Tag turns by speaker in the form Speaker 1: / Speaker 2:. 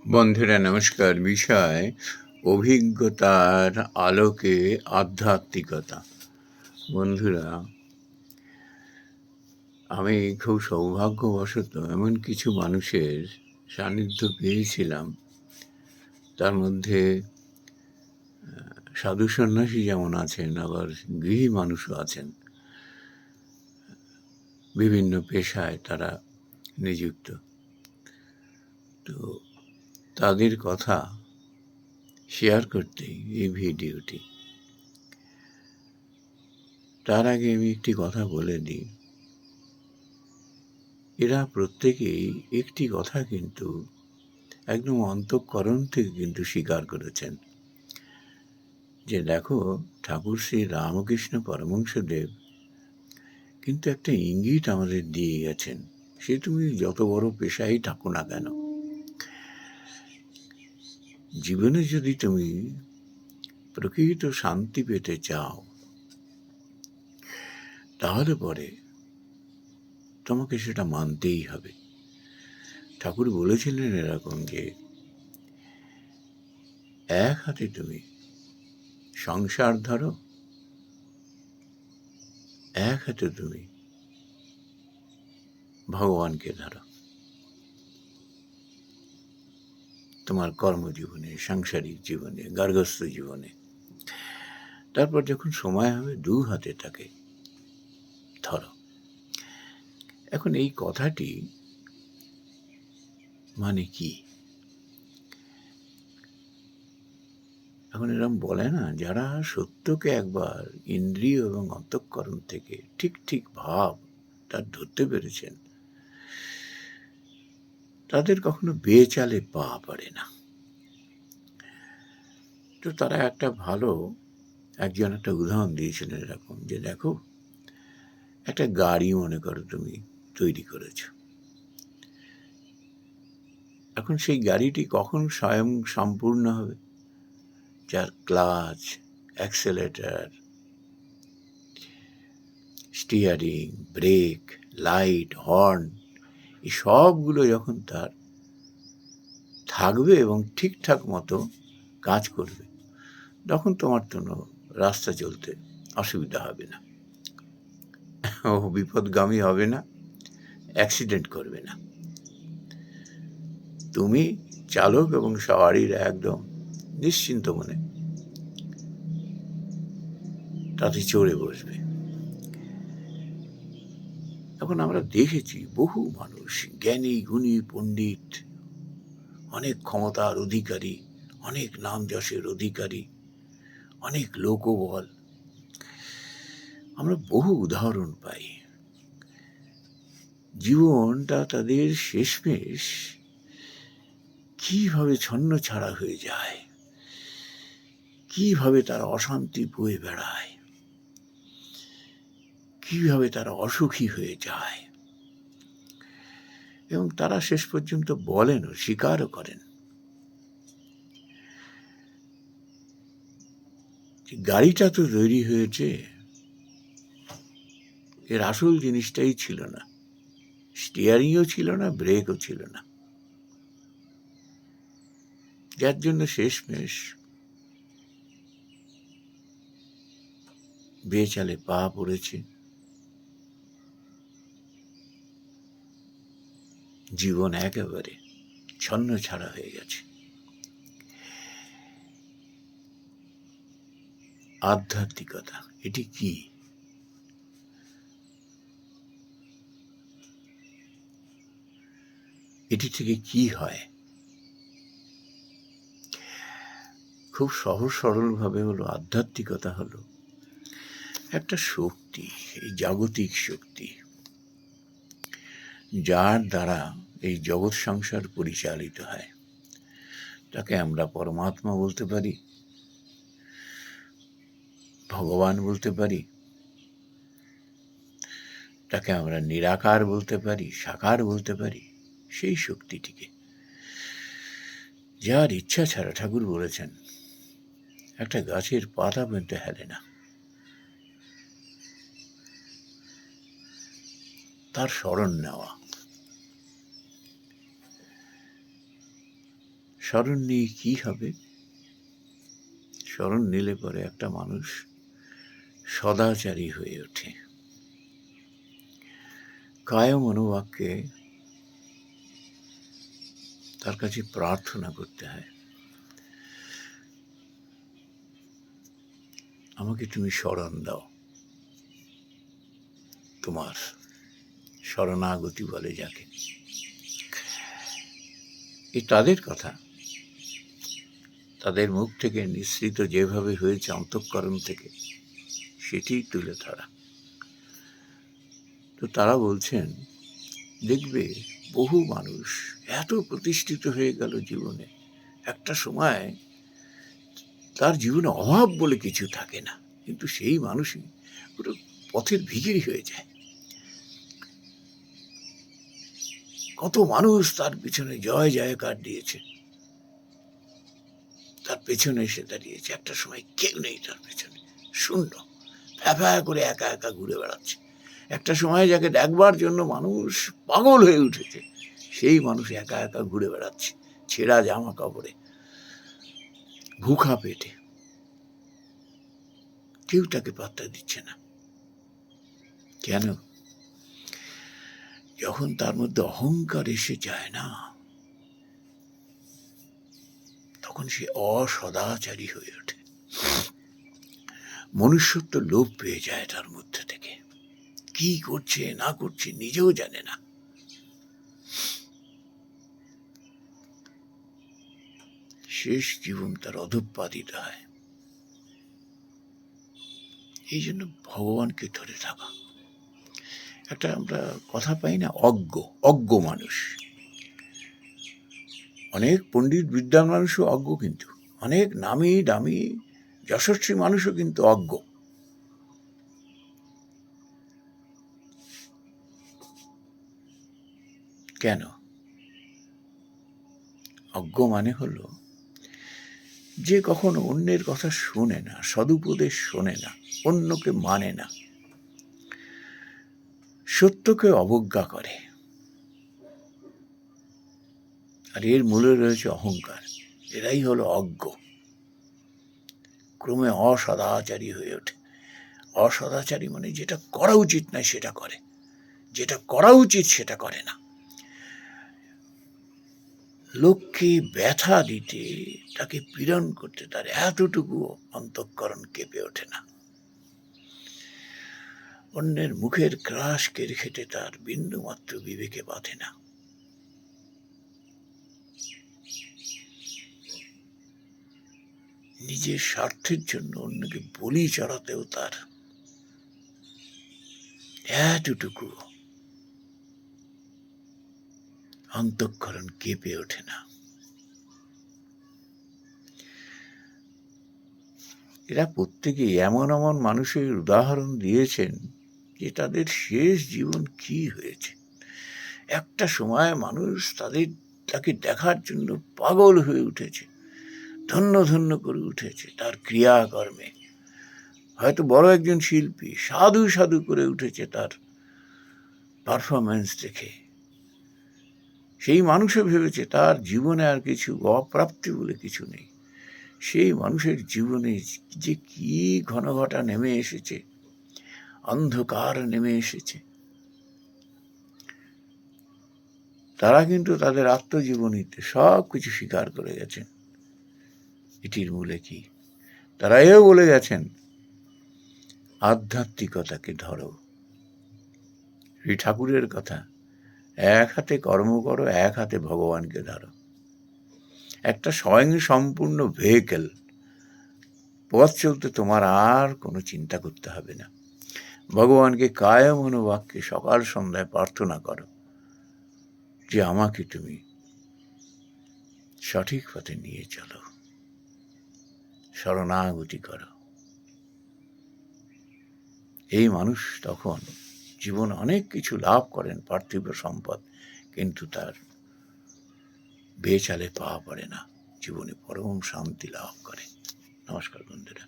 Speaker 1: বন্ধুরা নমস্কার। বিষয় অভিজ্ঞতার আলোকে আধ্যাত্মিকতা। বন্ধুরা, আমি খুব সৌভাগ্যবশত এমন কিছু মানুষের সান্নিধ্য পেয়েছিলাম, তার মধ্যে সাধু সন্ন্যাসী যেমন আছেন, আবার গৃহী মানুষও আছেন। বিভিন্ন পেশায় তারা নিযুক্ত। তো তাদের কথা শেয়ার করতেই এই ভিডিওটি। তার আগে আমি একটি কথা বলে দিই, এরা প্রত্যেকেই একটি কথা কিন্তু একদম অন্তঃকরণ থেকে কিন্তু স্বীকার করেছেন যে দেখো, ঠাকুর শ্রী রামকৃষ্ণ পরমহংসদেব কিন্তু একটা ইঙ্গিত আমাদের দিয়ে গেছেন। সে তুমি যত বড় পেশাই থাকো না কেন, জীবনে যদি তুমি প্রকৃত শান্তি পেতে চাও, তাহলে পরে তোমাকে সেটা মানতেই হবে। ঠাকুর বলেছিলেন এরকম যে এক হাতে তুমি সংসার ধরো, এক হাতে তুমি ভগবানকে ধরো। তোমার কর্মজীবনে, সাংসারিক জীবনে, গার্হস্থ্য জীবনে, তারপর যখন সময় হবে দু হাতে তাকে ধরো। এখন এই কথাটি মানে কি? এখন এরকম বলে না, যারা সত্যকে একবার ইন্দ্রিয় এবং অন্তঃকরণ থেকে ঠিক ঠিক ভাব তার ধরতে পেরেছেন, তাদের কখনো বেচালে পা পড়ে না। তো তারা একজন একটা উদাহরণ দিয়েছিলেন এরকম যে দেখো, একটা গাড়ি মনে করো তুমি তৈরি করেছ। এখন সেই গাড়িটি কখন স্বয়ং সম্পূর্ণ হবে? যার clutch, accelerator, steering, brake, light, horn, এই সবগুলো যখন তার থাকবে এবং ঠিকঠাক মতো কাজ করবে, তখন তোমার তো রাস্তা চলতে অসুবিধা হবে না, ও বিপদগামী হবে না, অ্যাক্সিডেন্ট করবে না। তুমি চালক এবং সওয়ারিরা একদম নিশ্চিন্ত মনে তাতে চড়ে বসবে। এখন আমরা দেখেছি বহু মানুষ, জ্ঞানী গুণী পণ্ডিত, অনেক ক্ষমতার অধিকারী, অনেক নাম যশের অধিকারী, অনেক লোকবল, আমরা বহু উদাহরণ পাই। জীবনটা তাদের শেষমেশ কিভাবে ছন্ন ছাড়া হয়ে যায়, কিভাবে তারা অশান্তি বয়ে বেড়ায়, কিভাবে তারা অসুখী হয়ে যায়, এবং তারা শেষ পর্যন্ত বলেনও, স্বীকারও করেন গাড়িটা তো তৈরি হয়েছে, এর আসল জিনিসটাই ছিল না, স্টিয়ারিংও ছিল না, ব্রেকও ছিল না, যার জন্য শেষমেশ বেচালে পা পড়েছে, জীবন একেবারে ছন্ন ছাড়া হয়ে গেছে। আধ্যাত্মিকতা এটি কি? এটি থেকে কি হয়? খুব সহজ সরলভাবে হলো, আধ্যাত্মিকতা হলো একটা শক্তি, এই জাগতিক শক্তি, যার দ্বারা এই জগৎ সংসার পরিচালিত হয়। তাকে আমরা পরমাত্মা বলতে পারি, ভগবান বলতে পারি, তাকে আমরা নিরাকার বলতে পারি, সাকার বলতে পারি। সেই শক্তিটিকে, যার ইচ্ছা ছাড়া, ঠাকুর বলেছেন, একটা গাছের পাতা পর্যন্ত হেলে না, তার শরণ নেওয়া। শরণ নিয়ে কি হবে? শরণ নিলে পরে একটা মানুষ সদাচারী হয়ে ওঠে, কায় মনোবাক্যে তার কাছে প্রার্থনা করতে হয়, আমাকে তুমি শরণ দাও। তোমার শরণাগতি বলে যাকে, এ তাদের কথা, তাদের মুখ থেকে নিঃসৃত যেভাবে হয়েছে অন্তঃকরণ থেকে, সেটি তুলে ধরা। তো তারা বলছেন, দেখবে বহু মানুষ এত প্রতিষ্ঠিত হয়ে গেল জীবনে, একটা সময় তার জীবনে অভাব বলে কিছু থাকে না, কিন্তু সেই মানুষই পুরো পথের ভিখিরি হয়ে যায়। কত মানুষ তার পিছনে জয় জয়কার দিয়েছে, তার পেছনে এসে দাঁড়িয়েছে, একটা সময় কেউ নেই তার পেছনে, শূন্য, ফ্যাফা করে একা একা ঘুরে বেড়াচ্ছে। একটা সময় যাকে দেখবার জন্য মানুষ পাগল হয়ে উঠেছে, সেই মানুষ একা একা ঘুরে বেড়াচ্ছে, ছেঁড়া জামা কাপড়ে, ভুখা পেটে, কেউ তাকে পাত্তা দিচ্ছে না। কেন? যখন তার মধ্যে অহংকার এসে যায় না, তখন সে অসদাচারী হয়ে ওঠে, মনুষ্যত্ব লোভ পেয়ে যায় তার মধ্যে থেকে, কি করছে না করছে নিজেও জানে না। শেষ জীবন তার অধঃপাতিত হয়। এই জন্য ভগবানকে ধরে থাকা, একটা আমরা কথা পাই না, অজ্ঞ মানুষ। অনেক পণ্ডিত বিদ্যান মানুষও অজ্ঞ, কিন্তু অনেক নামি দামি যশস্বী মানুষও কিন্তু অজ্ঞ। কেন? অজ্ঞ মানে হলো যে কখনো অন্যের কথা শোনে না, সদুপদেশ শোনে না, অন্যকে মানে না, সত্যকে অবজ্ঞা করে, আর এর মূলে রয়েছে অহংকার। এরাই হলো অজ্ঞ, ক্রমে অসদাচারী হয়ে ওঠে। অসদাচারী মানে যেটা করা উচিত নয় সেটা করে, যেটা করা উচিত সেটা করে না, লোককে ব্যথা দিতে, তাকে পীড়ন করতে তার এতটুকু অন্তঃকরণ কেঁপে ওঠে না, অন্যের মুখের ক্রাশ কেড়ে খেতে তার বিন্দু মাত্র বিবেকে বাঁধে না। নিজের স্বার্থের জন্য অন্যকে বলি চড়াতেও তার এতটুকু অন্তঃকরণ কেঁপে ওঠে না। এরা প্রত্যেকেই এমন এমন মানুষের উদাহরণ দিয়েছেন যে তাদের শেষ জীবন কি হয়েছে। একটা সময় মানুষ তাকে দেখার জন্য পাগল হয়ে উঠেছে, ধন্য ধন্য করে উঠেছে তার ক্রিয়াকর্মে, হয়তো বড় একজন শিল্পী, সাধু সাধু করে উঠেছে তার পারফরমেন্স দেখে। সেই মানুষও ভেবেছে তার জীবনে আর কিছু অপ্রাপ্তি বলে কিছু নেই। সেই মানুষের জীবনে যে কি ঘনঘটা নেমে এসেছে, অন্ধকার নেমে এসেছে। তারা কিন্তু তাদের আত্মজীবনীতে সব কিছু স্বীকার করে গেছেন। এটির মূলে কি? তারা এও বলে গেছেন, আধ্যাত্মিকতাকে ধরো। শ্রী ঠাকুরের কথা, এক হাতে কর্ম করো, এক হাতে ভগবানকে ধরো। একটা স্বয়ং সম্পূর্ণ ভেহিকেল, পথ চলতে তোমার আর কোনো চিন্তা করতে হবে না। ভগবানকে কায় মনোবাক্যে সকাল সন্ধ্যায় প্রার্থনা করো যে আমাকে তুমি সঠিক পথে নিয়ে চলো, শরণাগতি করো। এই মানুষ তখন জীবনে অনেক কিছু লাভ করেন, পার্থিব সম্পদ, কিন্তু তার বেচালে পাওয়া পড়ে না, জীবনে পরম শান্তি লাভ করে। নমস্কার বন্ধুরা।